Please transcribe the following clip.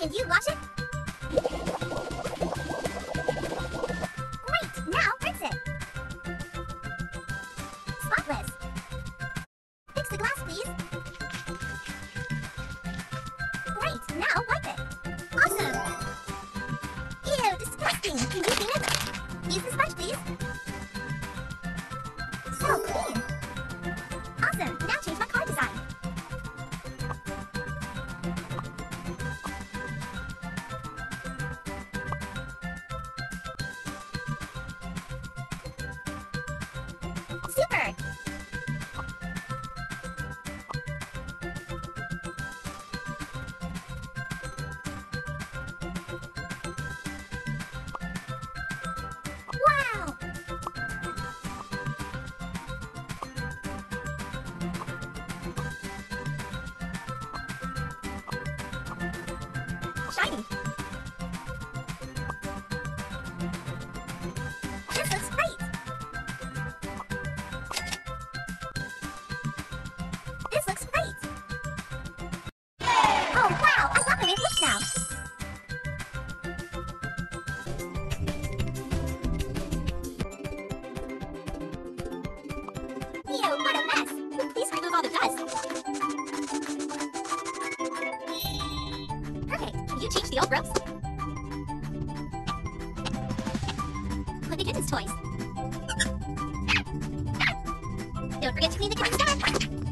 Can you wash it? Great! Now rinse it. Spotless. Fix the glass, please. Great! Now wipe it. Awesome! Ew, disgusting! Can you clean it? Use the sponge, please. So clean! Awesome! Now change my car design. Super! Wow! Shiny! This looks great! This looks great! Oh wow! I love the way it looks now! Ew, what a mess! Please remove all the dust! Perfect! Can you change the old ropes? Put the goodness toys! Don't forget to clean the kitchen star!